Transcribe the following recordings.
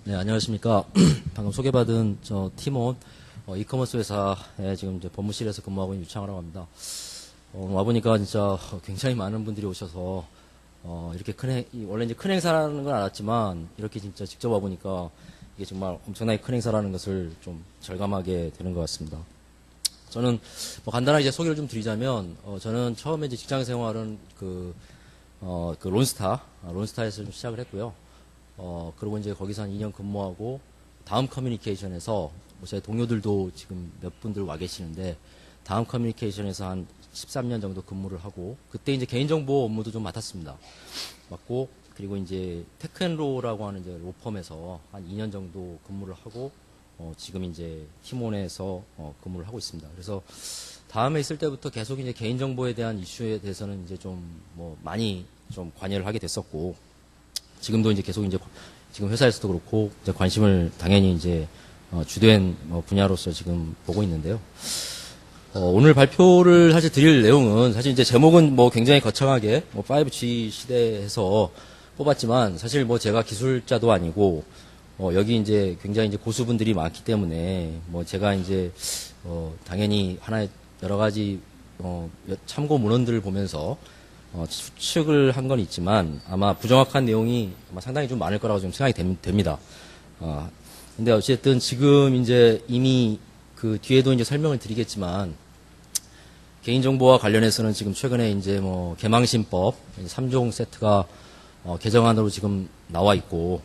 네, 안녕하십니까. 방금 소개받은 저 팀원 이커머스 회사에 지금 이제 법무실에서 근무하고 있는 유창하라고 합니다. 와보니까 진짜 굉장히 많은 분들이 오셔서 이렇게 원래 이제 큰 행사라는 건 알았지만 이렇게 진짜 직접 와보니까 이게 정말 엄청나게 큰 행사라는 것을 좀 절감하게 되는 것 같습니다. 저는 뭐 간단하게 이제 소개를 좀 드리자면 저는 처음에 이제 직장 생활은 그 론스타에서 좀 시작을 했고요. 그리고 이제 거기서 한 2년 근무하고, 다음 커뮤니케이션에서, 제 동료들도 지금 몇 분들 와 계시는데, 다음 커뮤니케이션에서 한 13년 정도 근무를 하고, 그때 이제 개인정보 업무도 좀 맡았습니다. 맡고, 그리고 이제 테크앤로라고 하는 이제 로펌에서 한 2년 정도 근무를 하고, 지금 이제 팀원에서 근무를 하고 있습니다. 그래서 다음에 있을 때부터 계속 이제 개인정보에 대한 이슈에 대해서는 이제 좀 많이 좀 관여를 하게 됐었고, 지금도 이제 계속 이제 지금 회사에서도 그렇고 이제 관심을 당연히 이제 주된 분야로서 지금 보고 있는데요. 오늘 발표를 사실 드릴 내용은 사실 이제 제목은 굉장히 거창하게 5G 시대에서 뽑았지만 사실 제가 기술자도 아니고 여기 이제 굉장히 이제 고수분들이 많기 때문에 제가 이제 당연히 하나의 여러 가지 참고 문헌들을 보면서 추측을 한 건 있지만 아마 부정확한 내용이 아마 상당히 좀 많을 거라고 좀 생각이 됩니다. 근데 어쨌든 지금 이제 이미 그 뒤에도 이제 설명을 드리겠지만 개인정보와 관련해서는 지금 최근에 이제 개망신법 3종 세트가 개정안으로 지금 나와 있고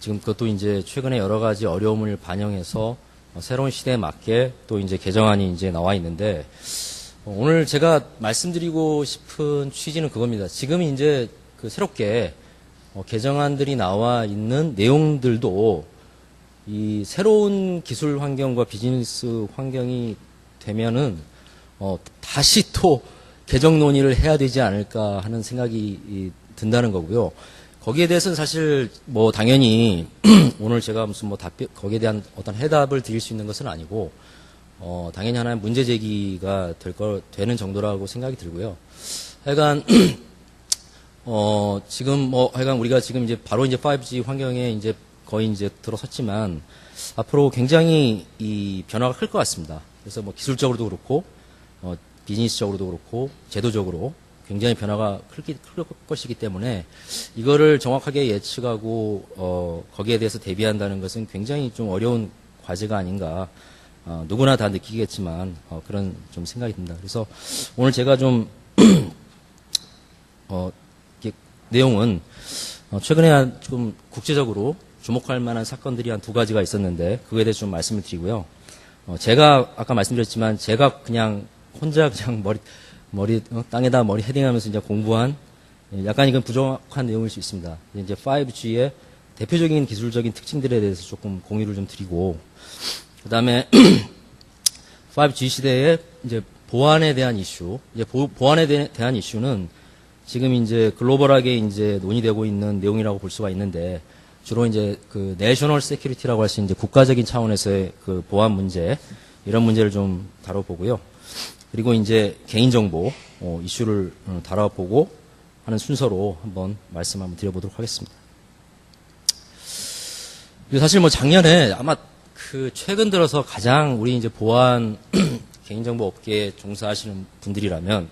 지금 그것도 이제 최근에 여러 가지 어려움을 반영해서 새로운 시대에 맞게 또 이제 개정안이 이제 나와 있는데 오늘 제가 말씀드리고 싶은 취지는 그겁니다. 지금 이제 새롭게 개정안들이 나와 있는 내용들도 이 새로운 기술 환경과 비즈니스 환경이 되면은 다시 또 개정 논의를 해야 되지 않을까 하는 생각이 든다는 거고요. 거기에 대해서는 사실 당연히 오늘 제가 무슨 거기에 대한 어떤 해답을 드릴 수 있는 것은 아니고 당연히 하나의 문제 제기가 되는 정도라고 생각이 들고요. 하여간, 지금 하여간 우리가 지금 이제 바로 이제 5G 환경에 이제 거의 이제 들어섰지만 앞으로 굉장히 이 변화가 클 것 같습니다. 그래서 기술적으로도 그렇고, 비즈니스적으로도 그렇고, 제도적으로 굉장히 변화가 클 것이기 때문에 이거를 정확하게 예측하고, 거기에 대해서 대비한다는 것은 굉장히 좀 어려운 과제가 아닌가. 누구나 다 느끼겠지만 그런 좀 생각이 듭니다. 그래서 오늘 제가 좀 내용은 최근에 좀 국제적으로 주목할 만한 사건들이 한 두 가지가 있었는데 그거에 대해서 좀 말씀을 드리고요. 제가 아까 말씀드렸지만 제가 그냥 혼자 그냥 땅에다 머리 헤딩하면서 이제 공부한 약간 이건 부정확한 내용일 수 있습니다. 이제 5G의 대표적인 기술적인 특징들에 대해서 조금 공유를 좀 드리고 그 다음에 5G 시대에 이제 보안에 대한 이슈, 이제 보안에 대한 이슈는 지금 이제 글로벌하게 이제 논의되고 있는 내용이라고 볼 수가 있는데 주로 이제 그 내셔널 세큐리티라고 할 수 있는 국가적인 차원에서의 그 보안 문제 이런 문제를 좀 다뤄보고요. 그리고 이제 개인정보 이슈를 다뤄보고 하는 순서로 한번 말씀 한번 드려보도록 하겠습니다. 사실 작년에 아마 최근 들어서 가장 우리 이제 보안 개인정보 업계에 종사하시는 분들이라면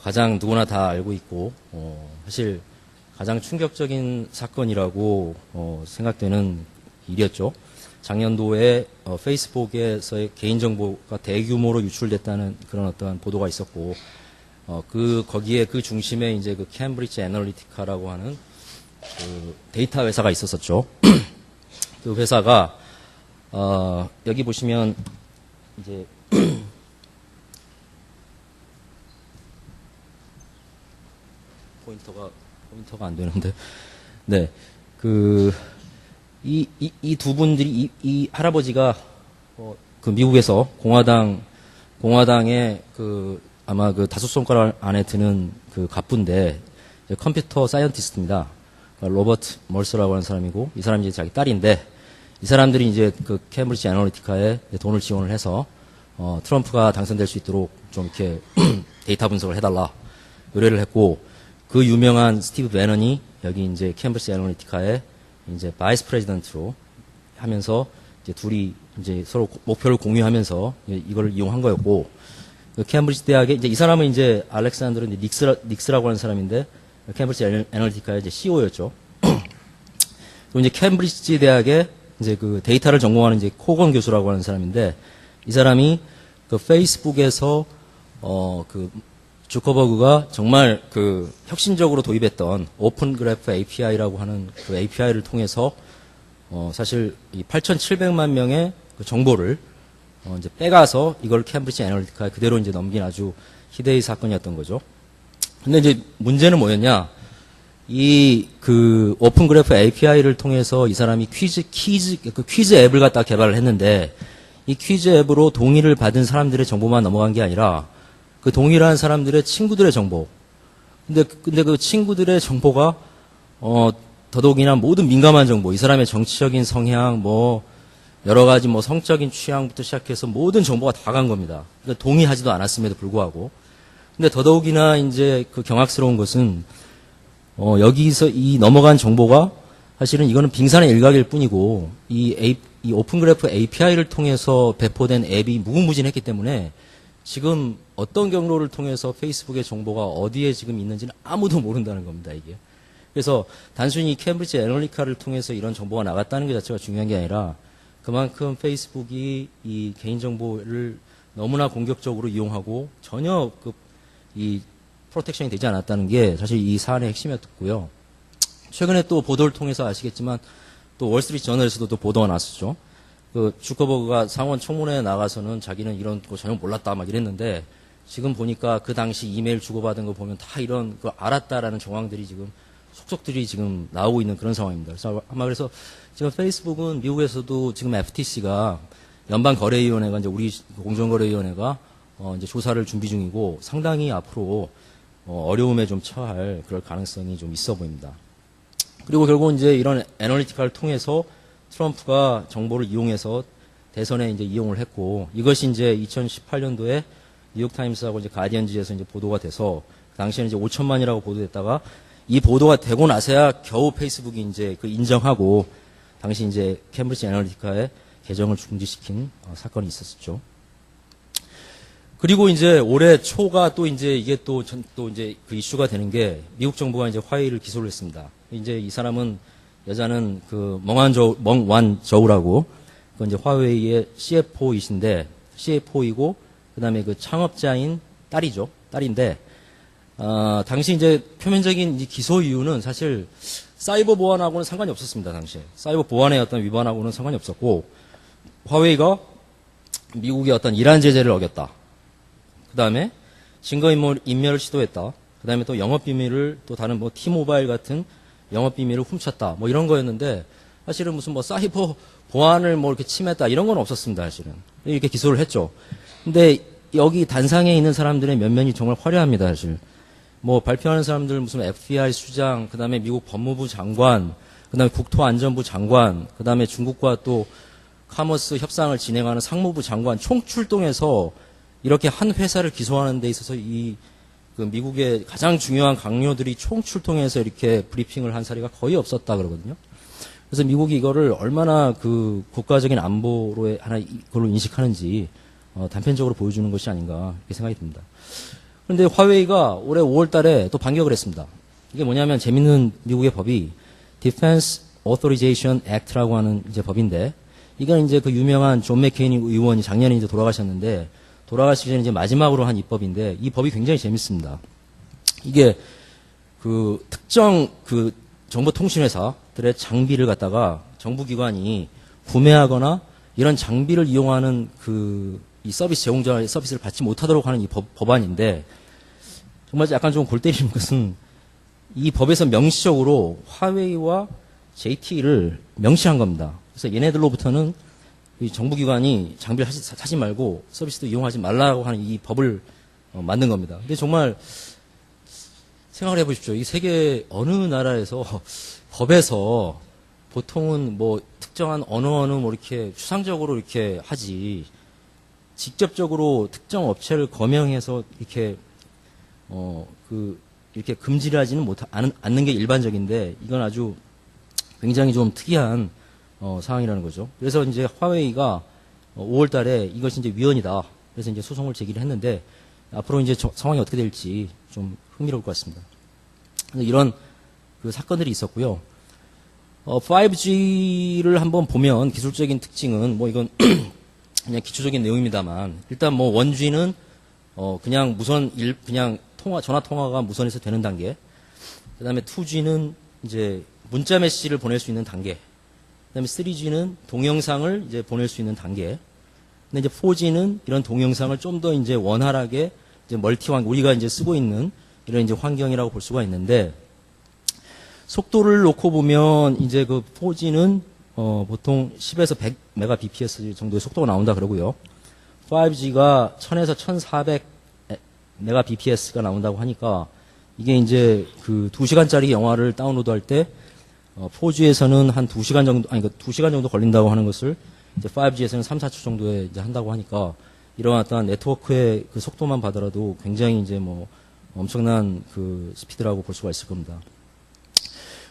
가장 누구나 다 알고 있고 사실 가장 충격적인 사건이라고 생각되는 일이었죠. 작년도에 페이스북에서의 개인정보가 대규모로 유출됐다는 그런 어떠한 보도가 있었고 거기에 그 중심에 이제 그 캠브리지 애널리티카라고 하는 그 데이터 회사가 있었었죠. 그 회사가 여기 보시면 이제 포인터가 안 되는데 네 이 두 분들이 이 할아버지가 그 미국에서 공화당의 아마 다섯 손가락 안에 드는 그 갑부인데 컴퓨터 사이언티스트입니다. 로버트 멀스라고 하는 사람이고 이 사람이 이제 자기 딸인데 이 사람들이 이제 그 캠브리지 애널리티카에 돈을 지원을 해서 트럼프가 당선될 수 있도록 좀 이렇게 데이터 분석을 해달라 의뢰를 했고 그 유명한 스티브 배넌이 여기 이제 캠브리지 애널리티카에 이제 바이스 프레지던트로 하면서 이제 둘이 이제 서로 목표를 공유하면서 이걸 이용한 거였고, 그 캠브리지 대학에 이제 이 사람은 이제 알렉산드로 닉스라고 하는 사람인데 캠브리지 애널리티카의 이제 CEO였죠. 그리고 이제 캠브리지 대학에 이제 그 데이터를 전공하는 이제 코건 교수라고 하는 사람인데, 이 사람이 그 페이스북에서 그 주커버그가 정말 그 혁신적으로 도입했던 오픈 그래프 API라고 하는 그 API를 통해서 사실 이 8,700만 명의 그 정보를 이제 빼가서 이걸 캠브리지 애널리티카에 그대로 이제 넘긴 아주 희대의 사건이었던 거죠. 근데 이제 문제는 뭐였냐? 이 그 오픈 그래프 API를 통해서 이 사람이 퀴즈 앱을 갖다 개발을 했는데, 이 퀴즈 앱으로 동의를 받은 사람들의 정보만 넘어간 게 아니라 그 동일한 사람들의 친구들의 정보. 근데 그 친구들의 정보가, 더더욱이나 모든 민감한 정보, 이 사람의 정치적인 성향, 뭐, 여러 가지 뭐 성적인 취향부터 시작해서 모든 정보가 다 간 겁니다. 그러니까 동의하지도 않았음에도 불구하고. 근데 더더욱이나 이제 그 경악스러운 것은, 여기서 이 넘어간 정보가 사실은 이거는 빙산의 일각일 뿐이고, 이 오픈 그래프 API를 통해서 배포된 앱이 무궁무진했기 때문에 지금 어떤 경로를 통해서 페이스북의 정보가 어디에 지금 있는지는 아무도 모른다는 겁니다, 이게. 그래서 단순히 캠브리지 애널리티카를 통해서 이런 정보가 나갔다는 것 자체가 중요한 게 아니라 그만큼 페이스북이 이 개인정보를 너무나 공격적으로 이용하고 전혀 이 프로텍션이 되지 않았다는 게 사실 이 사안의 핵심이었고요. 최근에 또 보도를 통해서 아시겠지만 또 월스트리트 저널에서도 또 보도가 났었죠. 그 주커버그가 상원 청문회에 나가서는 자기는 이런 거 전혀 몰랐다 막 이랬는데, 지금 보니까 그 당시 이메일 주고받은 거 보면 다 이런 거 알았다라는 정황들이 지금 속속들이 지금 나오고 있는 그런 상황입니다. 그래서 아마 그래서 지금 페이스북은 미국에서도 지금 FTC가 연방거래위원회가 이제 우리 공정거래위원회가 이제 조사를 준비 중이고 상당히 앞으로 어려움에 좀 처할 그럴 가능성이 좀 있어 보입니다. 그리고 결국 이제 이런 애널리티카를 통해서 트럼프가 정보를 이용해서 대선에 이제 이용을 했고, 이것이 이제 2018년도에 뉴욕타임스하고 이제 가디언지에서 이제 보도가 돼서 당시에는 이제 5천만이라고 보도됐다가 이 보도가 되고 나서야 겨우 페이스북이 이제 그 인정하고 당시 이제 캠브리지 애널리티카의 계정을 중지시킨 사건이 있었죠. 그리고 이제 올해 초가 또 이제 이게 또 이제 그 이슈가 되는 게 미국 정부가 이제 화웨이를 기소를 했습니다. 이제 이 사람은 여자는 그 멍완 저우라고 그 이제 화웨이의 CFO이신데 CFO이고 그다음에 그 창업자인 딸인데 당시 이제 표면적인 이 기소 이유는 사실 사이버 보안하고는 상관이 없었습니다. 당시에 사이버 보안의 어떤 위반하고는 상관이 없었고, 화웨이가 미국의 어떤 이란 제재를 어겼다. 그 다음에 증거인멸을 시도했다. 그 다음에 또 영업비밀을 또 다른 뭐 T모바일 같은 영업비밀을 훔쳤다. 뭐 이런 거였는데 사실은 무슨 뭐 사이버 보안을 뭐 이렇게 침해했다. 이런 건 없었습니다. 사실은. 이렇게 기소를 했죠. 근데 여기 단상에 있는 사람들의 면면이 정말 화려합니다. 사실. 뭐 발표하는 사람들 무슨 FBI 수장, 그 다음에 미국 법무부 장관, 그 다음에 국토안전부 장관, 그 다음에 중국과 또 카머스 협상을 진행하는 상무부 장관 총 출동해서 이렇게 한 회사를 기소하는 데 있어서 그 미국의 가장 중요한 강요들이 총 출동해서 이렇게 브리핑을 한 사례가 거의 없었다 그러거든요. 그래서 미국이 이거를 얼마나 그 국가적인 안보로의 하나 이걸로 인식하는지 단편적으로 보여주는 것이 아닌가 이렇게 생각이 듭니다. 그런데 화웨이가 올해 5월 달에 또 반격을 했습니다. 이게 뭐냐면 재밌는 미국의 법이 Defense Authorization Act라고 하는 이제 법인데, 이건 이제 그 유명한 존 맥케인 의원이 작년에 이제 돌아가셨는데, 돌아가시기 전에 이제 마지막으로 한 입법인데, 이 법이 굉장히 재밌습니다. 이게 그 특정 그 정보통신회사들의 장비를 갖다가 정부기관이 구매하거나 이런 장비를 이용하는 이 서비스 제공자의 서비스를 받지 못하도록 하는 이 법안인데, 정말 약간 좀 골 때리는 것은 이 법에서 명시적으로 화웨이와 JT를 명시한 겁니다. 그래서 얘네들로부터는 이 정부기관이 장비를 사지 말고 서비스도 이용하지 말라고 하는 이 법을 만든 겁니다. 근데 정말 생각을 해보십시오. 이 세계 어느 나라에서 법에서 보통은 뭐 특정한 언어는 뭐 이렇게 추상적으로 이렇게 하지, 직접적으로 특정 업체를 거명해서 이렇게 이렇게 금지를 하지는 않는 게 일반적인데, 이건 아주 굉장히 좀 특이한 상황이라는 거죠. 그래서 이제 화웨이가 5월 달에 이것이 이제 위헌이다. 그래서 이제 소송을 제기를 했는데 앞으로 이제 상황이 어떻게 될지 좀 흥미로울 것 같습니다. 이런 그 사건들이 있었고요. 5G를 한번 보면 기술적인 특징은 뭐 이건 그냥 기초적인 내용입니다만 일단 뭐 1G는 그냥 그냥 전화 통화가 무선에서 되는 단계. 그다음에 2G는 이제 문자 메시지를 보낼 수 있는 단계. 그다음에 3G는 동영상을 이제 보낼 수 있는 단계. 근데 이제 4G는 이런 동영상을 좀 더 이제 원활하게 이제 우리가 이제 쓰고 있는 이런 이제 환경이라고 볼 수가 있는데 속도를 놓고 보면 이제 그 4G는 보통 10에서 100 메가bps 정도의 속도가 나온다 그러고요. 5G가 1000에서 1400 메가bps가 나온다고 하니까 이게 이제 그 2시간짜리 영화를 다운로드할 때 4G에서는 한 2시간 정도, 아니, 2시간 정도 걸린다고 하는 것을 이제 5G에서는 3, 4초 정도에 이제 한다고 하니까 이러한 어떤 네트워크의 그 속도만 봐더라도 굉장히 이제 뭐 엄청난 그 스피드라고 볼 수가 있을 겁니다.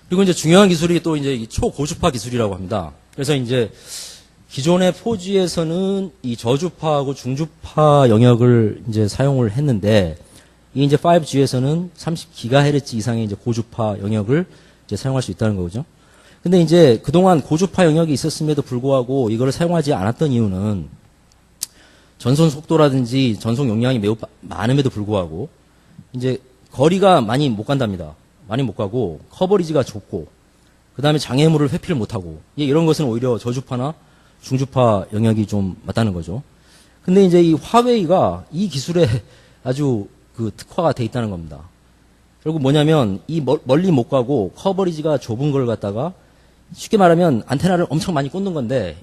그리고 이제 중요한 기술이 또 이제 이 초고주파 기술이라고 합니다. 그래서 이제 기존의 4G에서는 이 저주파하고 중주파 영역을 이제 사용을 했는데 이 이제 5G에서는 30GHz 이상의 이제 고주파 영역을 이제 사용할 수 있다는 거죠. 근데 이제 그동안 고주파 영역이 있었음에도 불구하고 이거를 사용하지 않았던 이유는 전송 속도라든지 전송 용량이 매우 많음에도 불구하고 이제 거리가 많이 못 간답니다. 많이 못 가고 커버리지가 좁고 그다음에 장애물을 회피를 못 하고 이런 것은 오히려 저주파나 중주파 영역이 좀 맞다는 거죠. 근데 이제 이 화웨이가 이 기술에 아주 그 특화가 돼 있다는 겁니다. 결국 뭐냐면 이 멀리 못 가고 커버리지가 좁은 걸 갖다가 쉽게 말하면 안테나를 엄청 많이 꽂는 건데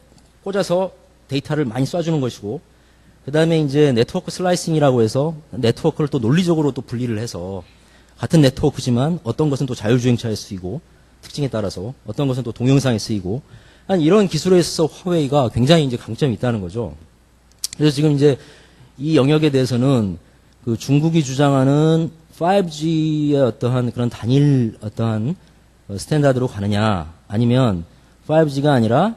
꽂아서 데이터를 많이 쏴주는 것이고 그 다음에 이제 네트워크 슬라이싱이라고 해서 네트워크를 또 논리적으로 또 분리를 해서 같은 네트워크지만 어떤 것은 또 자율주행차에 쓰이고 특징에 따라서 어떤 것은 또 동영상에 쓰이고 이런 기술에 있어서 화웨이가 굉장히 이제 강점이 있다는 거죠. 그래서 지금 이제 이 영역에 대해서는 그 중국이 주장하는 5G의 어떠한 그런 단일 어떠한 스탠다드로 가느냐 아니면 5G가 아니라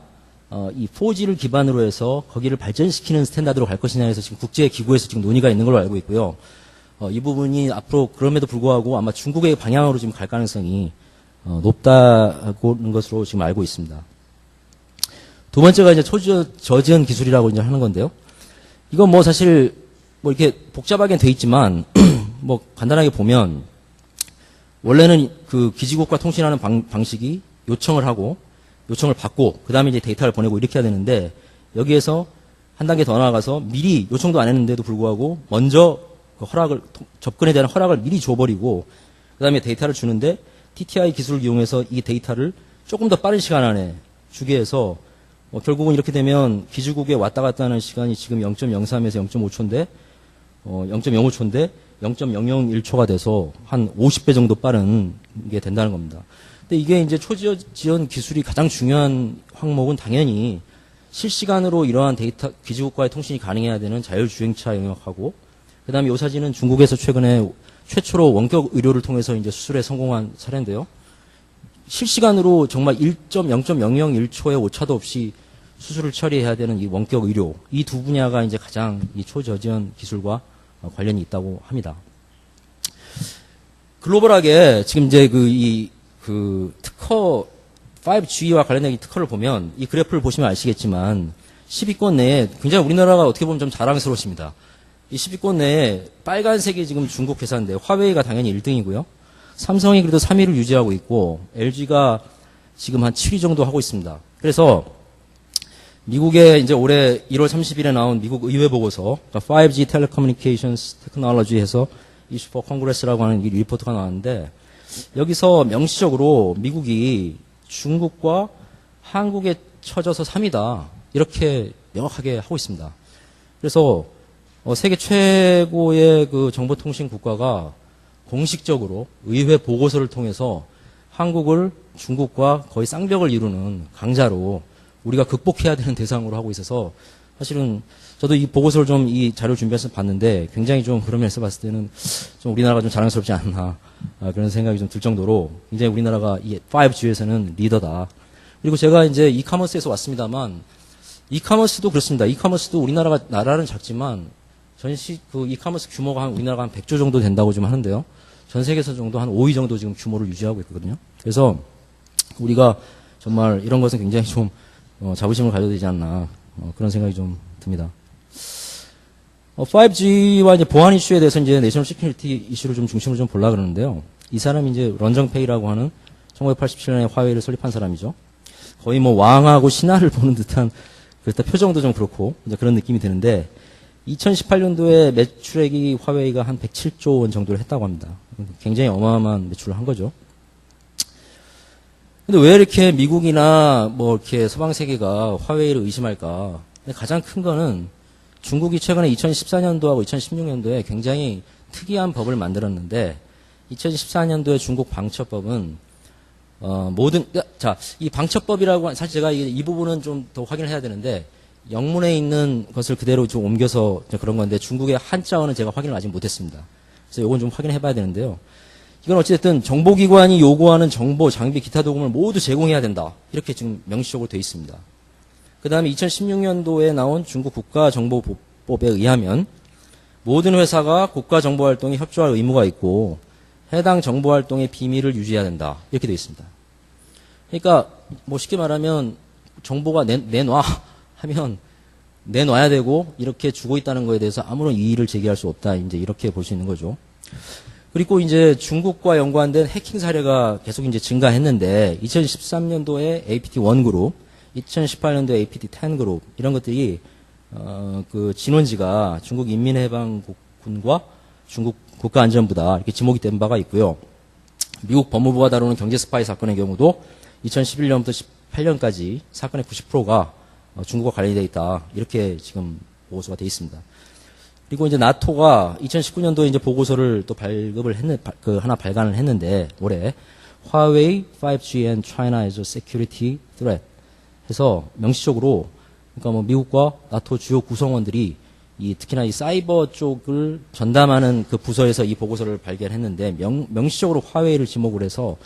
이 4G를 기반으로 해서 거기를 발전시키는 스탠다드로 갈 것이냐 해서 지금 국제기구에서 지금 논의가 있는 걸로 알고 있고요. 이 부분이 앞으로 그럼에도 불구하고 아마 중국의 방향으로 지금 갈 가능성이 높다는 것으로 지금 알고 있습니다. 두 번째가 이제 초저지연 기술이라고 이제 하는 건데요. 이건 뭐 사실 뭐 이렇게 복잡하게 돼 있지만 뭐 간단하게 보면 원래는 그 기지국과 통신하는 방식이 요청을 받고 그 다음에 이제 데이터를 보내고 이렇게 해야 되는데 여기에서 한 단계 더 나아가서 미리 요청도 안 했는데도 불구하고 먼저 그 접근에 대한 허락을 미리 줘버리고 그 다음에 데이터를 주는데 TTI 기술을 이용해서 이 데이터를 조금 더 빠른 시간 안에 주게 해서 결국은 이렇게 되면 기지국에 왔다 갔다 하는 시간이 지금 0.03에서 0.5초인데 0.05초인데 0.001초가 돼서 한 50배 정도 빠른 게 된다는 겁니다. 근데 이게 이제 초지연 기술이 가장 중요한 항목은 당연히 실시간으로 이러한 데이터 기지국과의 통신이 가능해야 되는 자율주행차 영역하고 그다음에 이 사진은 중국에서 최초로 원격 의료를 통해서 이제 수술에 성공한 사례인데요. 실시간으로 정말 0.001초의 오차도 없이 수술을 처리해야 되는 이 원격 의료 이 두 분야가 이제 가장 이 초저지연 기술과 관련이 있다고 합니다. 글로벌하게 지금 이제 그 특허 5G와 관련된 이 특허를 보면 이 그래프를 보시면 아시겠지만 10위권 내에 굉장히 우리나라가 어떻게 보면 좀 자랑스러우십니다. 이 10위권 내에 빨간색이 지금 중국 회사인데 화웨이가 당연히 1등이고요. 삼성이 그래도 3위를 유지하고 있고 LG가 지금 한 7위 정도 하고 있습니다. 그래서 미국에 이제 올해 1월 30일에 나온 미국 의회 보고서 그러니까 5G Telecommunications Technology에서 Issue for Congress라고 하는 이 리포트가 나왔는데 여기서 명시적으로 미국이 중국과 한국에 처져서 3위다 이렇게 명확하게 하고 있습니다. 그래서 세계 최고의 그 정보통신 국가가 공식적으로 의회 보고서를 통해서 한국을 중국과 거의 쌍벽을 이루는 강자로 우리가 극복해야 되는 대상으로 하고 있어서 사실은 저도 이 보고서를 좀 이 자료 준비해서 봤는데 굉장히 좀 그런 면에서 봤을 때는 좀 우리나라가 좀 자랑스럽지 않나 그런 생각이 좀 들 정도로 굉장히 우리나라가 이 5G에서는 리더다. 그리고 제가 이제 이카머스에서 왔습니다만 이카머스도 그렇습니다. 이카머스도 우리나라가 나라는 작지만 그 이카머스 규모가 우리나라가 한 100조 정도 된다고 좀 하는데요. 전 세계에서 정도 한 5위 정도 지금 규모를 유지하고 있거든요. 그래서 우리가 정말 이런 것은 굉장히 좀 자부심을 가져야 되지 않나 그런 생각이 좀 듭니다. 5G와 이제 보안 이슈에 대해서 이제 내셔널 시큐리티 이슈를 좀 중심으로 좀 보려고 그러는데요. 이 사람이 이제 런정페이라고 하는 1987년에 화웨이를 설립한 사람이죠. 거의 뭐 왕하고 신하를 보는 듯한 그렇다 표정도 좀 그렇고 이제 그런 느낌이 드는데 2018년도에 매출액이 화웨이가 한 107조 원 정도를 했다고 합니다. 굉장히 어마어마한 매출을 한 거죠. 근데 왜 이렇게 미국이나 뭐 이렇게 서방 세계가 화웨이를 의심할까? 가장 큰 거는 중국이 최근에 2014년도하고 2016년도에 굉장히 특이한 법을 만들었는데 2014년도에 중국 방첩법은 이 방첩법이라고 사실 제가 이 부분은 좀 더 확인을 해야 되는데 영문에 있는 것을 그대로 좀 옮겨서 그런 건데 중국의 한자어는 제가 확인을 아직 못했습니다. 그래서 이건 좀 확인해 봐야 되는데요. 이건 어찌됐든 정보기관이 요구하는 정보, 장비, 기타 도구를 모두 제공해야 된다. 이렇게 지금 명시적으로 되어 있습니다. 그 다음에 2016년도에 나온 중국 국가정보법에 의하면 모든 회사가 국가정보활동에 협조할 의무가 있고 해당 정보활동의 비밀을 유지해야 된다. 이렇게 되어 있습니다. 그러니까 뭐 쉽게 말하면 정보가 내놔 하면 내놔야 되고 이렇게 주고 있다는 거에 대해서 아무런 이의를 제기할 수 없다. 이제 이렇게 볼 수 있는 거죠. 그리고 이제 중국과 연관된 해킹 사례가 계속 이제 증가했는데 2013년도에 APT1 그룹, 2018년도에 APT10 그룹 이런 것들이 그 진원지가 중국 인민해방군과 중국 국가안전부다 이렇게 지목이 된 바가 있고요. 미국 법무부가 다루는 경제 스파이 사건의 경우도 2011년부터 18년까지 사건의 90%가 중국과 관련이 되어 있다. 이렇게 지금 보고서가 되어 있습니다. 그리고 이제 나토가 2019년도에 이제 보고서를 또 하나 발간을 했는데, 올해, Huawei, 5G and China as a Security Threat 해서 명시적으로, 그러니까 뭐 미국과 나토 주요 구성원들이 특히나 이 사이버 쪽을 전담하는 그 부서에서 이 보고서를 발견했는데, 명시적으로 화웨이를 지목을 해서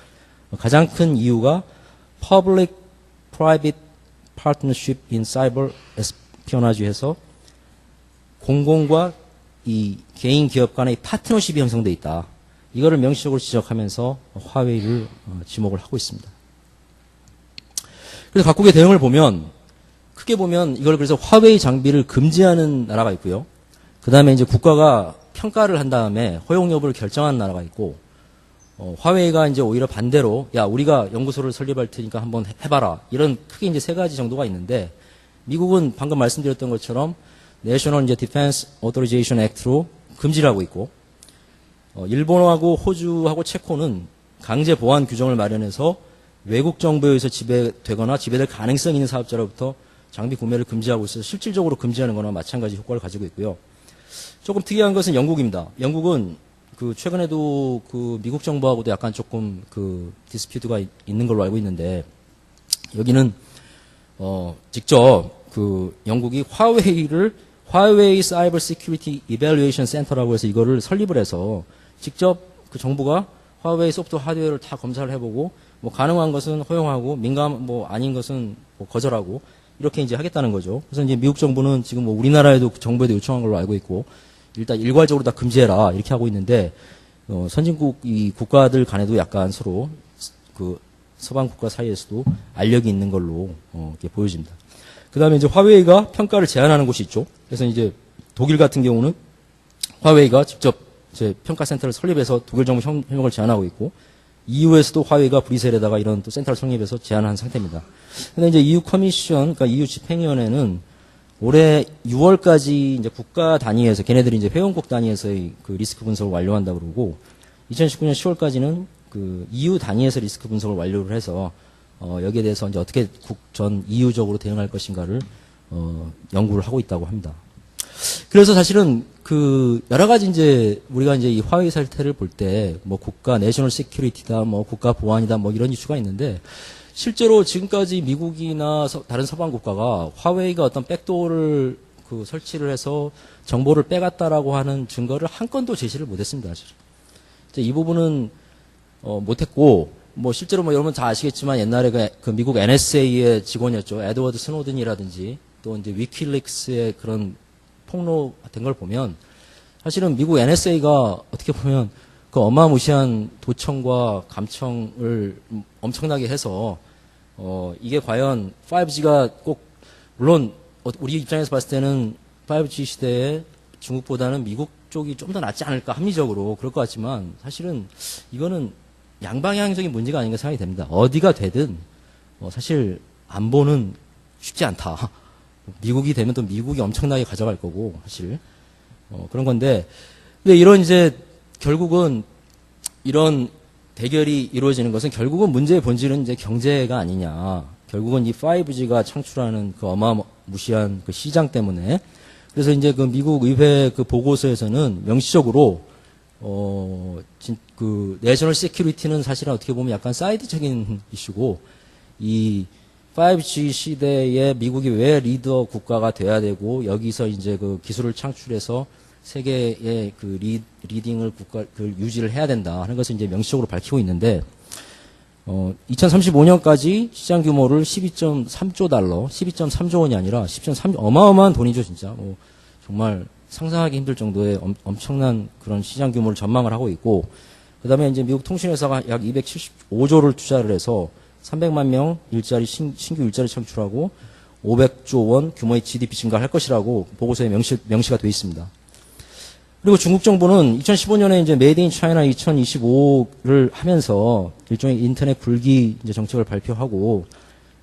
가장 큰 이유가 Public-Private Partnership in Cyber Espionage 해서 공공과 이 개인 기업 간의 파트너십이 형성돼 있다. 이거를 명시적으로 지적하면서 화웨이를 지목을 하고 있습니다. 그래서 각국의 대응을 보면 크게 보면 이걸 그래서 화웨이 장비를 금지하는 나라가 있고요. 그 다음에 이제 국가가 평가를 한 다음에 허용 여부를 결정한 나라가 있고, 화웨이가 이제 오히려 반대로 야 우리가 연구소를 설립할 테니까 한번 해봐라. 이런 크게 이제 세 가지 정도가 있는데 미국은 방금 말씀드렸던 것처럼 National 이제 Defense Authorization Act로 금지를 하고 있고, 일본하고 호주하고 체코는 강제 보안 규정을 마련해서 외국 정부에 의해서 지배되거나 지배될 가능성이 있는 사업자로부터 장비 구매를 금지하고 있어서 실질적으로 금지하는 거나 마찬가지 효과를 가지고 있고요. 조금 특이한 것은 영국입니다. 영국은 그 최근에도 그 미국 정부하고도 약간 조금 그 디스퓨트가 있는 걸로 알고 있는데, 여기는 직접 그 영국이 화웨이 사이버 시큐리티 이밸루에이션 센터라고 해서 이거를 설립을 해서 직접 그 정부가 화웨이 소프트웨어 하드웨어를 다 검사를 해보고 뭐 가능한 것은 허용하고 뭐 아닌 것은 뭐 거절하고 이렇게 이제 하겠다는 거죠. 그래서 이제 미국 정부는 지금 뭐 우리나라에도 정부에도 요청한 걸로 알고 있고 일단 일괄적으로 다 금지해라 이렇게 하고 있는데, 선진국 이 국가들 간에도 약간 서로 그 서방 국가 사이에서도 알력이 있는 걸로 이렇게 보여집니다. 그 다음에 이제 화웨이가 평가를 제안하는 곳이 있죠. 그래서 이제 독일 같은 경우는 화웨이가 직접 이제 평가센터를 설립해서 독일 정부 협력을 제안하고 있고, EU에서도 화웨이가 브뤼셀에다가 이런 또 센터를 설립해서 제안한 상태입니다. 근데 이제 EU 커미션, 그러니까 EU 집행위원회는 올해 6월까지 이제 국가 단위에서 걔네들이 이제 회원국 단위에서의 그 리스크 분석을 완료한다고 그러고, 2019년 10월까지는 그 EU 단위에서 리스크 분석을 완료를 해서 여기에 대해서 이제 어떻게 전 EU적으로 대응할 것인가를 연구를 하고 있다고 합니다. 그래서 사실은 그 여러 가지 이제 우리가 이제 이 화웨이 사태를 볼 때 뭐 국가 내셔널 시큐리티다, 뭐 국가 보안이다, 뭐 이런 이슈가 있는데, 실제로 지금까지 미국이나 다른 서방 국가가 화웨이가 어떤 백도어를 그 설치를 해서 정보를 빼갔다라고 하는 증거를 한 건도 제시를 못했습니다. 사실. 이제 이 부분은 못했고 뭐 실제로 뭐 여러분 다 아시겠지만 옛날에 그 미국 NSA의 직원이었죠. 에드워드 스노든이라든지 또 이제 위키릭스의 그런 폭로된 걸 보면 사실은 미국 NSA가 어떻게 보면 그 어마무시한 도청과 감청을 엄청나게 해서 이게 과연 5G가 꼭 물론 우리 입장에서 봤을 때는 5G 시대에 중국보다는 미국 쪽이 좀 더 낫지 않을까 합리적으로 그럴 것 같지만 사실은 이거는 양방향적인 문제가 아닌가 생각이 됩니다. 어디가 되든 사실 안보는 쉽지 않다. 미국이 되면 또 미국이 엄청나게 가져갈 거고 사실 그런 건데 근데 이런 이제 결국은 이런 대결이 이루어지는 것은 결국은 문제의 본질은 이제 경제가 아니냐. 결국은 이 5G가 창출하는 그 어마무시한 그 시장 때문에 그래서 이제 그 미국 의회 그 보고서에서는 명시적으로 그 내셔널 세큐리티는 사실은 어떻게 보면 약간 사이드적인 이슈고 이 5G 시대에 미국이 왜 리더 국가가 돼야 되고 여기서 이제 그 기술을 창출해서 세계의 그 리딩을 그 유지를 해야 된다 하는 것을 이제 명시적으로 밝히고 있는데 2035년까지 시장 규모를 12.3조 달러, 12.3조 원이 아니라 10.3조 어마어마한 돈이죠 진짜. 정말 상상하기 힘들 정도의 엄청난 그런 시장 규모를 전망을 하고 있고 그다음에 이제 미국 통신회사가 약 275조를 투자를 해서 300만 명 일자리 신규 일자리 창출하고 500조 원 규모의 GDP 증가를 할 것이라고 보고서에 명시가 되어 있습니다. 그리고 중국 정부는 2015년에 이제 메이드 인 차이나 2025를 하면서 일종의 인터넷 불기 이제 정책을 발표하고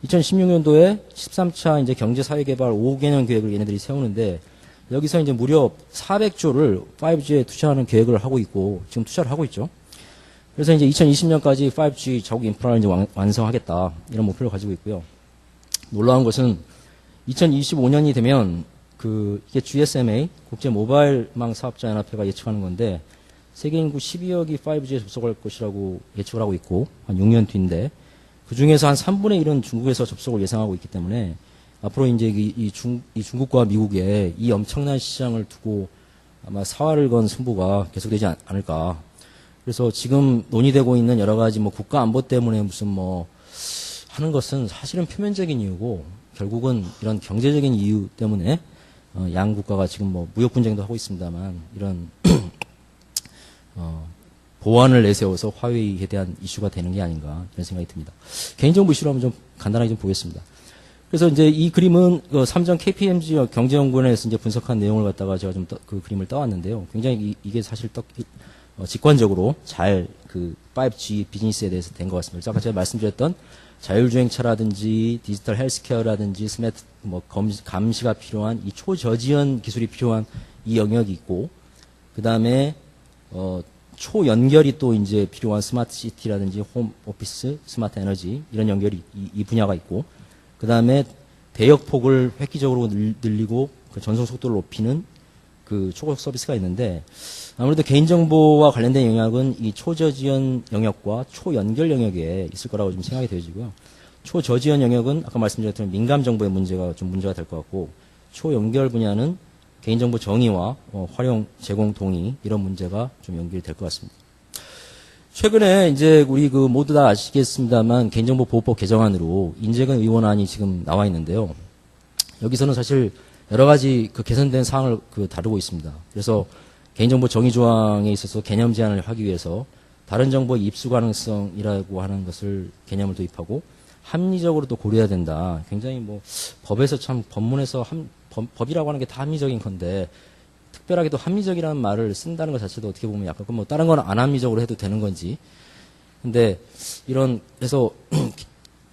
2016년도에 13차 이제 경제 사회 개발 5개년 계획을 얘네들이 세우는데 여기서 이제 무려 400조를 5G에 투자하는 계획을 하고 있고 지금 투자를 하고 있죠. 그래서 이제 2020년까지 5G 자국 인프라를 이제 완성하겠다 이런 목표를 가지고 있고요. 놀라운 것은 2025년이 되면 이게 GSMA 국제 모바일망 사업자 연합회가 예측하는 건데 세계 인구 12억이 5G에 접속할 것이라고 예측을 하고 있고 한 6년 뒤인데 그 중에서 한 3분의 1은 중국에서 접속을 예상하고 있기 때문에 앞으로 이제 이 중국과 미국의 이 엄청난 시장을 두고 아마 사활을 건 승부가 계속되지 않을까. 그래서 지금 논의되고 있는 여러 가지 뭐 국가 안보 때문에 무슨 뭐 하는 것은 사실은 표면적인 이유고 결국은 이런 경제적인 이유 때문에 양 국가가 지금 뭐 무역 분쟁도 하고 있습니다만 이런 보안을 내세워서 화웨이에 대한 이슈가 되는 게 아닌가 이런 생각이 듭니다. 개인정보 이슈로 한번 좀 간단하게 좀 보겠습니다. 그래서 이제 이 그림은 그 삼정 KPMG 경제연구원에서 이제 분석한 내용을 갖다가 제가 좀 그 그림을 따왔는데요. 굉장히 이게 사실 직관적으로 잘 그 5G 비즈니스에 대해서 된 것 같습니다. 아까 제가 말씀드렸던 자율주행차라든지 디지털 헬스케어라든지 스마트 뭐 감시가 필요한 이 초저지연 기술이 필요한 이 영역이 있고 그 다음에 초연결이 또 이제 필요한 스마트 시티라든지 홈 오피스, 스마트 에너지 이런 연결이 이 분야가 있고 그 다음에 대역폭을 획기적으로 늘리고 그 전송 속도를 높이는 그 초고속 서비스가 있는데 아무래도 개인정보와 관련된 영역은 이 초저지연 영역과 초연결 영역에 있을 거라고 좀 생각이 되어지고요. 초저지연 영역은 아까 말씀드렸던 민감정보의 문제가 될 것 같고 초연결 분야는 개인정보 정의와 활용, 제공, 동의 이런 문제가 좀 연결이 될 것 같습니다. 최근에 이제 우리 그 모두 다 아시겠습니다만 개인정보보호법 개정안으로 인재근 의원안이 지금 나와 있는데요. 여기서는 사실 여러 가지 그 개선된 사항을 다루고 있습니다. 그래서 개인정보 정의 조항에 있어서 개념 제한을 하기 위해서 다른 정보 입수 가능성이라고 하는 것을 개념을 도입하고 합리적으로 또 고려해야 된다. 굉장히 뭐 법에서 참 법문에서 법이라고 하는 게 다 합리적인 건데 특별하게 또 합리적이라는 말을 쓴다는 것 자체도 어떻게 보면 약간 뭐 다른 건 안 합리적으로 해도 되는 건지. 근데 그래서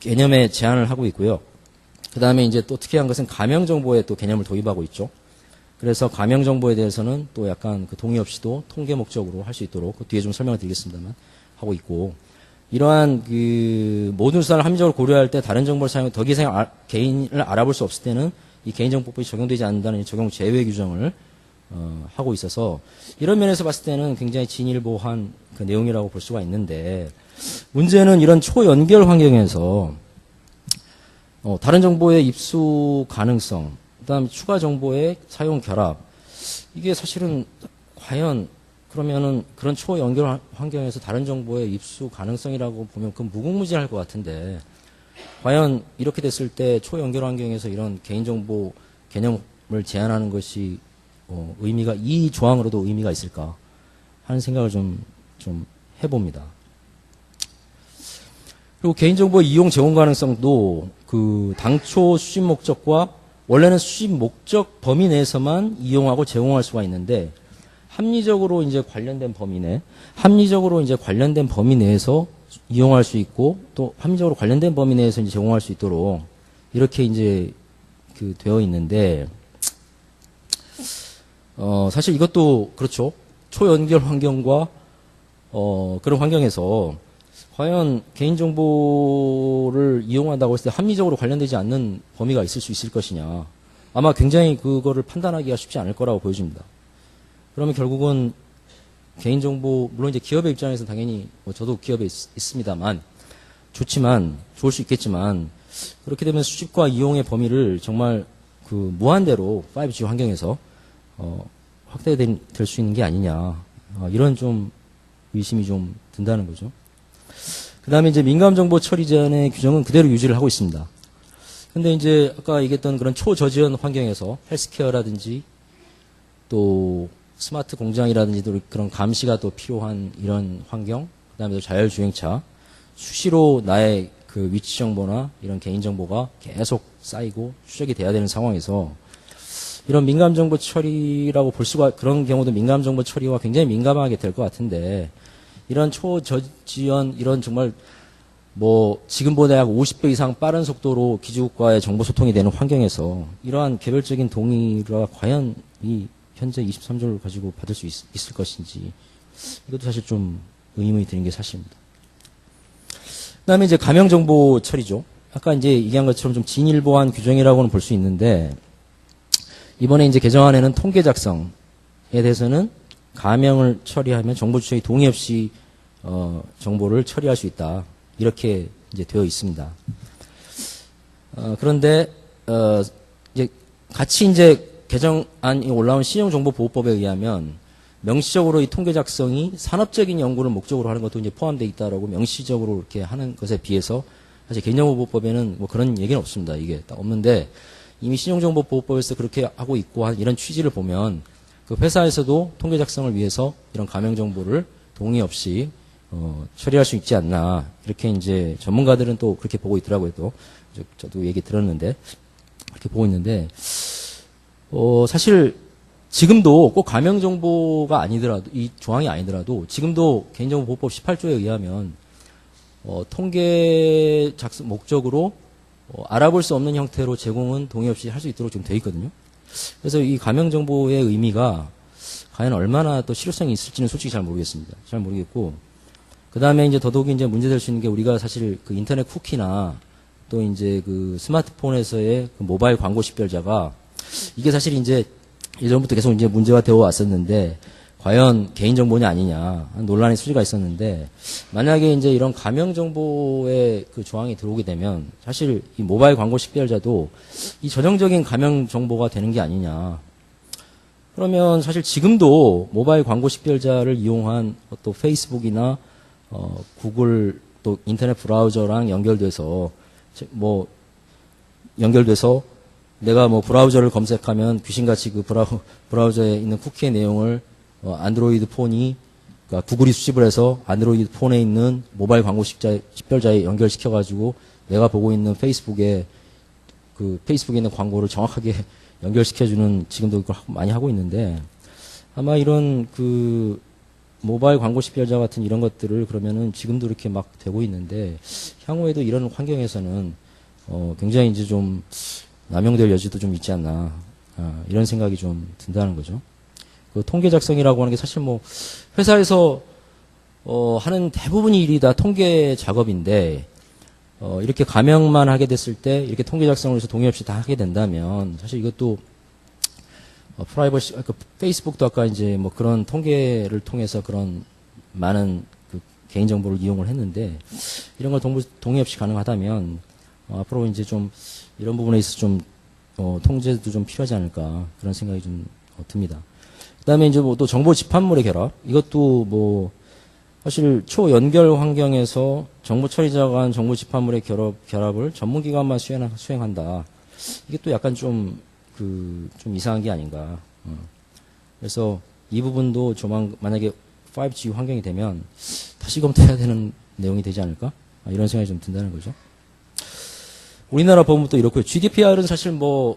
개념에 제한을 하고 있고요. 그 다음에 이제 또 특이한 것은 가명정보에 또 개념을 도입하고 있죠. 그래서 가명정보에 대해서는 또 약간 그 동의 없이도 통계 목적으로 할 수 있도록 그 뒤에 좀 설명을 드리겠습니다만 하고 있고 이러한 그 모든 수단을 합리적으로 고려할 때 다른 정보를 사용해 더 이상 개인을 알아볼 수 없을 때는 이 개인정보법이 적용되지 않는다는 적용 제외 규정을 하고 있어서 이런 면에서 봤을 때는 굉장히 진일보한 그 내용이라고 볼 수가 있는데 문제는 이런 초연결 환경에서 다른 정보의 입수 가능성 그다음에 추가 정보의 사용 결합. 이게 사실은 과연 그러면은 그런 초연결 환경에서 다른 정보의 입수 가능성이라고 보면 그건 무궁무진할 것 같은데 과연 이렇게 됐을 때 초연결 환경에서 이런 개인정보 개념을 제한하는 것이 의미가 이 조항으로도 의미가 있을까 하는 생각을 좀 해봅니다. 그리고 개인정보 이용 제공 가능성도 그 당초 수집 목적과 원래는 수집 목적 범위 내에서만 이용하고 제공할 수가 있는데 합리적으로 이제 관련된 범위 내에서 이용할 수 있고 또 합리적으로 관련된 범위 내에서 이제 제공할 수 있도록 이렇게 이제 그 되어 있는데 사실 이것도 그렇죠. 초연결 환경과 그런 환경에서 과연 개인정보를 이용한다고 했을 때 합리적으로 관련되지 않는 범위가 있을 수 있을 것이냐. 아마 굉장히 그거를 판단하기가 쉽지 않을 거라고 보여집니다. 그러면 결국은 개인정보, 물론 이제 기업의 입장에서는 당연히 저도 기업에 있습니다만 좋을 수 있겠지만 그렇게 되면 수집과 이용의 범위를 정말 그 무한대로 5G 환경에서 확대될 수 있는 게 아니냐. 이런 좀 의심이 좀 든다는 거죠. 그 다음에 이제 민감정보 처리 제한의 규정은 그대로 유지를 하고 있습니다. 근데 이제 아까 얘기했던 그런 초저지연 환경에서 헬스케어라든지 또 스마트 공장이라든지 또 그런 감시가 또 필요한 이런 환경, 그 다음에 또 자율주행차, 수시로 나의 그 위치 정보나 이런 개인정보가 계속 쌓이고 추적이 돼야 되는 상황에서 이런 민감정보 처리라고 볼 수가, 그런 경우도 민감정보 처리와 굉장히 민감하게 될 것 같은데 이런 초저지연, 이런 정말 지금보다 약 50배 이상 빠른 속도로 기지국과의 정보 소통이 되는 환경에서 이러한 개별적인 동의가 과연 이 현재 23조를 가지고 받을 수 있을 것인지 이것도 사실 좀 의문이 드는 게 사실입니다. 그 다음에 이제 가명정보 처리죠. 아까 이제 얘기한 것처럼 좀 진일보한 규정이라고는 볼 수 있는데 이번에 이제 개정안에는 통계 작성에 대해서는 가명을 처리하면 정보 주체의 동의 없이 정보를 처리할 수 있다. 이렇게 이제 되어 있습니다. 그런데 이제 같이 이제 개정안이 올라온 신용정보보호법에 의하면 명시적으로 이 통계 작성이 산업적인 연구를 목적으로 하는 것도 이제 포함되어 있다라고 명시적으로 이렇게 하는 것에 비해서 사실 개인정보보호법에는 그런 얘기는 없습니다. 이게 딱 없는데 이미 신용정보보호법에서 그렇게 하고 있고 한 이런 취지를 보면 그 회사에서도 통계 작성을 위해서 이런 가명 정보를 동의 없이 처리할 수 있지 않나 이렇게 이제 전문가들은 또 그렇게 보고 있더라고요. 또 저도 얘기 들었는데 그렇게 보고 있는데 사실 지금도 꼭 가명 정보가 아니더라도 이 조항이 아니더라도 지금도 개인정보보호법 18조에 의하면 통계 작성 목적으로 알아볼 수 없는 형태로 제공은 동의 없이 할 수 있도록 좀 돼 있거든요. 그래서 이 가명 정보의 의미가 과연 얼마나 또 실효성이 있을지는 솔직히 잘 모르겠습니다. 잘 모르겠고, 그 다음에 이제 더더욱이 이제 문제될 수 있는 게 우리가 사실 그 인터넷 쿠키나 또 이제 그 스마트폰에서의 그 모바일 광고 식별자가 이게 사실 이제 예전부터 계속 이제 문제가 되어 왔었는데 과연 개인정보냐 아니냐 논란의 소지가 있었는데 만약에 이제 이런 가명 정보의 그 조항이 들어오게 되면 사실 이 모바일 광고 식별자도 이 전형적인 가명 정보가 되는 게 아니냐. 그러면 사실 지금도 모바일 광고 식별자를 이용한 또 페이스북이나 구글 또 인터넷 브라우저랑 연결돼서 내가 브라우저를 검색하면 귀신같이 그 브라우저에 있는 쿠키의 내용을 안드로이드 폰이, 그러니까 구글이 수집을 해서 안드로이드 폰에 있는 모바일 광고 식별자에 연결시켜가지고 내가 보고 있는 페이스북에 있는 광고를 정확하게 연결시켜주는 지금도 그걸 많이 하고 있는데 아마 이런 그 모바일 광고 식별자 같은 이런 것들을 그러면은 지금도 이렇게 막 되고 있는데 향후에도 이런 환경에서는 굉장히 이제 좀 남용될 여지도 좀 있지 않나 이런 생각이 좀 든다는 거죠. 그 통계 작성이라고 하는 게 사실 회사에서 하는 대부분의 일이 다 통계 작업인데 이렇게 가명만 하게 됐을 때 이렇게 통계 작성을 해서 동의 없이 다 하게 된다면 사실 이것도 프라이버시, 페이스북도 아까 이제 그런 통계를 통해서 그런 많은 그 개인정보를 이용을 했는데 이런 걸 동의 없이 가능하다면 앞으로 이제 좀 이런 부분에 있어서 좀 통제도 좀 필요하지 않을까 그런 생각이 좀 듭니다. 그다음에 이제 뭐 또 정보 집합물의 결합 이것도 뭐 사실 초연결 환경에서 정보 처리자가 한 정보 집합물의 결합을 전문기관만 수행한다. 이게 또 약간 좀 이상한 게 아닌가. 그래서 이 부분도 만약에 5G 환경이 되면 다시 검토해야 되는 내용이 되지 않을까? 이런 생각이 좀 든다는 거죠. 우리나라 법은 또 이렇고요. GDPR은 사실 뭐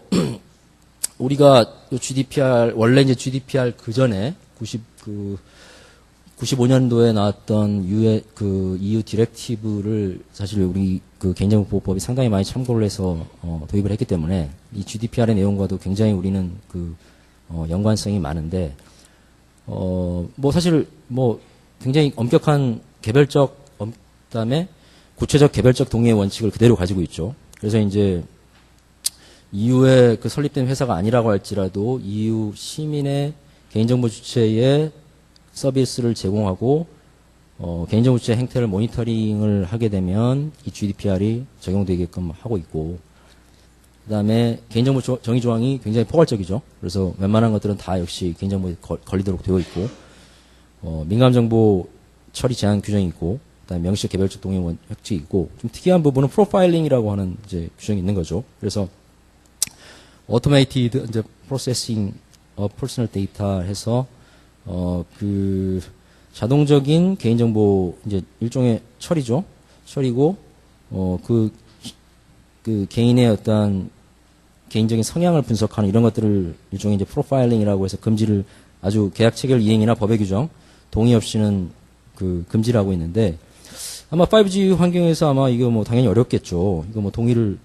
우리가 GDPR 원래 이제 GDPR 그 전에 95년도에 나왔던 EU 디렉티브를 사실 우리 개인정보보호법이 상당히 많이 참고를 해서 도입을 했기 때문에 이 GDPR의 내용과도 굉장히 우리는 연관성이 많은데 뭐 사실 뭐 굉장히 엄격한 그다음에 구체적 개별적 동의의 원칙을 그대로 가지고 있죠. 그래서 이제 EU에 설립된 회사가 아니라고 할지라도 EU 시민의 개인정보 주체의 서비스를 제공하고 개인정보 주체 행태를 모니터링을 하게 되면 이 GDPR이 적용되게끔 하고 있고 그다음에 개인정보 정의 조항이 굉장히 포괄적이죠. 그래서 웬만한 것들은 다 역시 개인정보에 걸리도록 되어 있고 민감정보 처리 제한 규정이 있고 그다음에 명시적 개별적 동의 원칙이 있고 좀 특이한 부분은 프로파일링이라고 하는 이제 규정이 있는 거죠. 그래서 automated 이제 processing of personal data 해서 자동적인 개인정보 이제 일종의 처리죠. 처리고 개인의 어떤 개인적인 성향을 분석하는 이런 것들을 일종의 이제 프로파일링이라고 해서 금지를 아주 계약 체결 이행이나 법의 규정 동의 없이는 금지를 하고 있는데 아마 5G 환경에서 아마 이거 뭐 당연히 어렵겠죠. 이거 뭐 동의를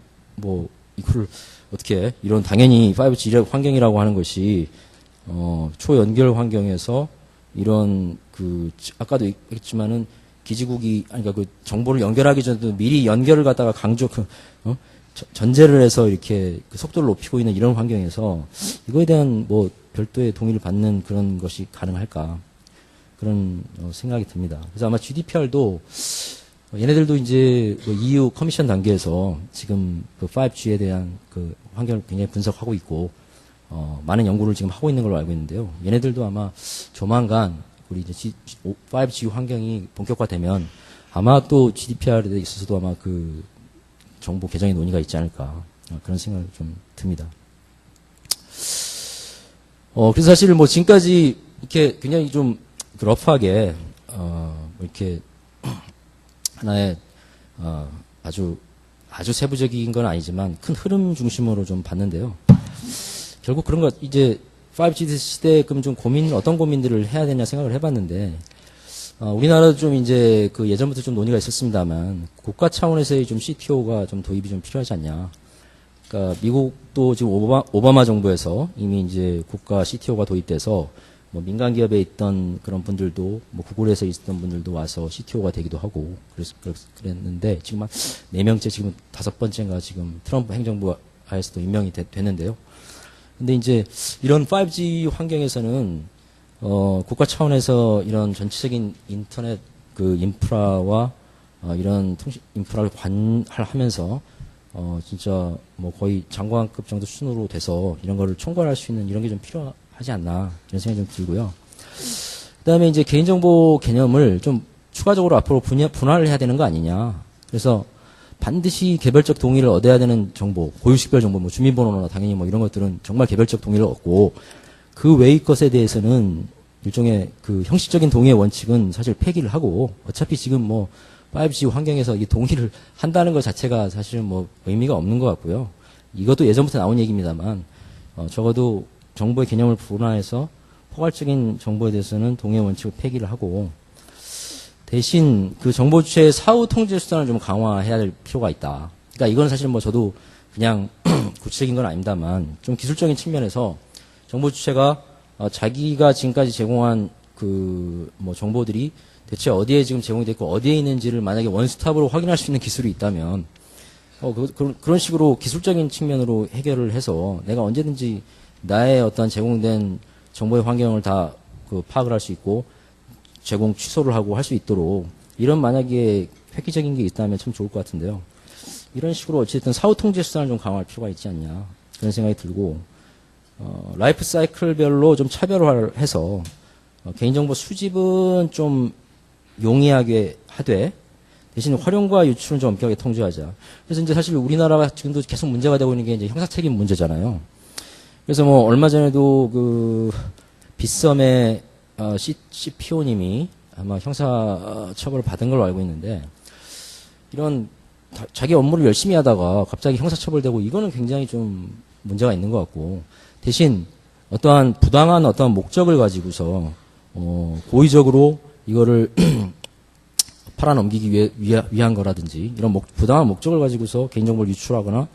이거를 어떻게 이런 당연히 5G 환경이라고 하는 것이 초연결 환경에서 이런 아까도 했지만은 기지국이 그러니까 정보를 연결하기 전에도 미리 연결을 갖다가 전제를 해서 이렇게 속도를 높이고 있는 이런 환경에서 이거에 대한 뭐 별도의 동의를 받는 그런 것이 가능할까 그런 생각이 듭니다. 그래서 아마 GDPR도 얘네들도 이제 EU 커미션 단계에서 지금 5G에 대한 환경을 굉장히 분석하고 있고 많은 연구를 지금 하고 있는 걸로 알고 있는데요. 얘네들도 아마 조만간 우리 이제 5G 환경이 본격화되면 아마 또 GDPR에 있어서도 아마 정보 개정의 논의가 있지 않을까 그런 생각이 좀 듭니다. 그래서 사실 뭐 지금까지 이렇게 굉장히 좀 러프하게 이렇게 하나의 아주 세부적인 건 아니지만 큰 흐름 중심으로 좀 봤는데요. 결국 그런 것 이제 5G 시대에 그럼 좀 어떤 고민들을 해야 되냐 생각을 해봤는데 우리나라도 좀 이제 예전부터 좀 논의가 있었습니다만 국가 차원에서의 좀 CTO가 좀 도입이 좀 필요하지 않냐. 그러니까 미국도 지금 오바마 정부에서 이미 이제 국가 CTO가 도입돼서 뭐 민간 기업에 있던 그런 분들도 뭐 구글에서 있었던 분들도 와서 CTO가 되기도 하고 그랬는데 지금 한 4명째 지금 5번째인가 지금 트럼프 행정부 하에서도 임명이 됐는데요. 근데 이제 이런 5G 환경에서는 국가 차원에서 이런 전체적인 인터넷 인프라와 이런 통신 인프라를 관할하면서 진짜 뭐 거의 장관급 정도 수준으로 돼서 이런 거를 총괄할 수 있는 이런 게 좀 필요하지 않나 이런 생각이 좀 들고요. 그다음에 이제 개인정보 개념을 좀 추가적으로 앞으로 분할을 해야 되는 거 아니냐. 그래서 반드시 개별적 동의를 얻어야 되는 정보, 고유식별 정보, 뭐 주민번호나 당연히 뭐 이런 것들은 정말 개별적 동의를 얻고 그 외의 것에 대해서는 일종의 형식적인 동의의 원칙은 사실 폐기를 하고 어차피 지금 뭐 5G 환경에서 이 동의를 한다는 것 자체가 사실은 뭐 의미가 없는 것 같고요. 이것도 예전부터 나온 얘기입니다만 적어도 정보의 개념을 분화해서 포괄적인 정보에 대해서는 동의의 원칙을 폐기를 하고 대신 정보 주체의 사후 통제 수단을 좀 강화해야 될 필요가 있다. 그러니까 이건 사실 뭐 저도 그냥 구체적인 건 아닙니다만 좀 기술적인 측면에서 정보 주체가 자기가 지금까지 제공한 뭐 정보들이 대체 어디에 지금 제공이 됐고 어디에 있는지를 만약에 원스톱으로 확인할 수 있는 기술이 있다면 그런 식으로 기술적인 측면으로 해결을 해서 내가 언제든지 나의 어떤 제공된 정보의 환경을 다 파악을 할 수 있고 제공 취소를 하고 할 수 있도록 이런 만약에 획기적인 게 있다면 참 좋을 것 같은데요. 이런 식으로 어쨌든 사후 통제 수단을 좀 강화할 필요가 있지 않냐. 그런 생각이 들고, 라이프 사이클별로 좀 차별화를 해서, 개인정보 수집은 좀 용이하게 하되, 대신 활용과 유출은 좀 엄격하게 통제하자. 그래서 이제 사실 우리나라가 지금도 계속 문제가 되고 있는 게 이제 형사책임 문제잖아요. 그래서 뭐 얼마 전에도 그 빗썸의 CPO님이 아마 형사 처벌을 받은 걸로 알고 있는데, 이런 자기 업무를 열심히 하다가 갑자기 형사 처벌되고 이거는 굉장히 좀 문제가 있는 것 같고, 대신 어떠한 부당한 어떠한 목적을 가지고서 고의적으로 이거를 팔아넘기기 위한 거라든지 이런 부당한 목적을 가지고서 개인정보를 유출하거나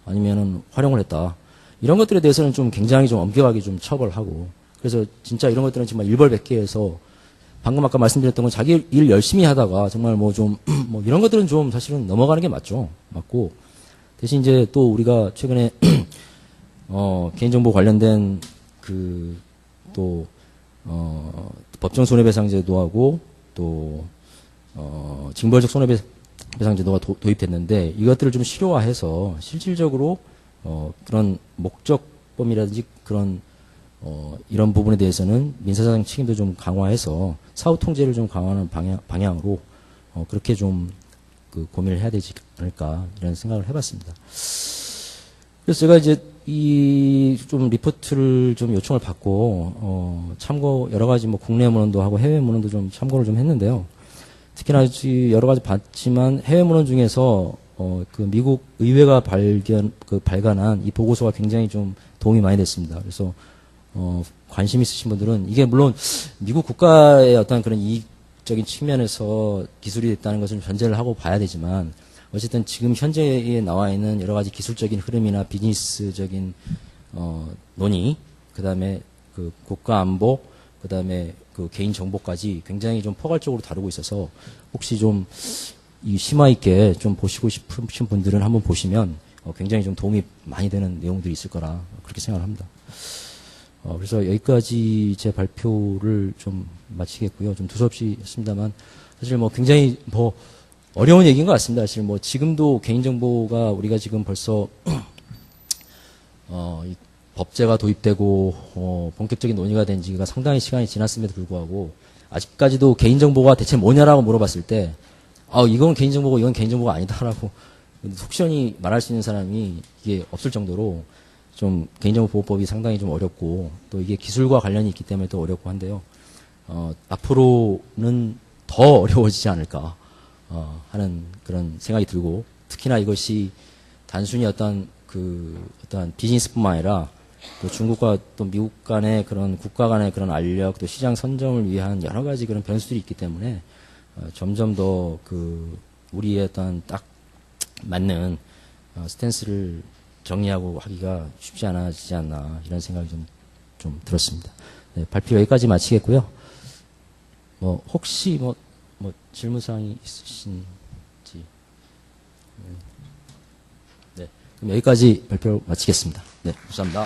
아니면은 활용을 했다. 이런 것들에 대해서는 좀 굉장히 좀 엄격하게 좀 처벌하고, 그래서 진짜 이런 것들은 정말 일벌백계해서 방금 아까 말씀드렸던 건 자기 일 열심히 하다가 정말 뭐 좀 뭐 이런 것들은 좀 사실은 넘어가는 게 맞죠. 맞고, 대신 이제 또 우리가 최근에 개인정보 관련된 또 법정 손해배상제도하고 또 징벌적 손해배상제도가 도입됐는데, 이것들을 좀 실효화해서 실질적으로 그런 목적범이라든지 그런 이런 부분에 대해서는 민사상 책임도 좀 강화해서 사후 통제를 좀 강화하는 방향으로 그렇게 좀 고민을 해야 되지 않을까 이런 생각을 해봤습니다. 그래서 제가 이제 이 좀 리포트를 좀 요청을 받고 참고 여러 가지 뭐 국내 문헌도 하고 해외 문헌도 좀 참고를 좀 했는데요. 특히나 여러 가지 봤지만 해외 문헌 중에서 그 미국 의회가 발간한 이 보고서가 굉장히 좀 도움이 많이 됐습니다. 그래서 관심 있으신 분들은, 이게 물론 미국 국가의 어떤 그런 이익적인 측면에서 기술이 됐다는 것을 전제를 하고 봐야 되지만, 어쨌든 지금 현재에 나와 있는 여러 가지 기술적인 흐름이나 비즈니스적인 논의, 그다음에 그 국가 안보, 그다음에 그 개인 정보까지 굉장히 좀 포괄적으로 다루고 있어서, 혹시 좀 이 심화 있게 좀 보시고 싶으신 분들은 한번 보시면 굉장히 좀 도움이 많이 되는 내용들이 있을 거라 그렇게 생각을 합니다. 그래서 여기까지 제 발표를 좀 마치겠고요. 좀 두서없이 했습니다만, 사실 뭐 굉장히 뭐 어려운 얘기인 것 같습니다. 사실 뭐 지금도 개인정보가 우리가 지금 벌써 이 법제가 도입되고 본격적인 논의가 된 지가 상당히 시간이 지났음에도 불구하고 아직까지도 개인정보가 대체 뭐냐라고 물어봤을 때 이건 개인정보고 이건 개인정보가 아니다라고 속 시원히 말할 수 있는 사람이 이게 없을 정도로 좀 개인정보보호법이 상당히 좀 어렵고, 또 이게 기술과 관련이 있기 때문에 또 어렵고 한데요. 앞으로는 더 어려워지지 않을까 하는 그런 생각이 들고, 특히나 이것이 단순히 어떤 비즈니스뿐만 아니라 또 중국과 또 미국 간의 그런 국가 간의 그런 알력, 또 시장 선점을 위한 여러 가지 그런 변수들이 있기 때문에 점점 더 우리의 어떤 딱 맞는 스탠스를 정리하고 하기가 쉽지 않아지지 않나 이런 생각이 좀 들었습니다. 네, 발표 여기까지 마치겠고요. 혹시 질문사항이 있으신지. 네, 그럼 여기까지 발표 마치겠습니다. 네, 감사합니다.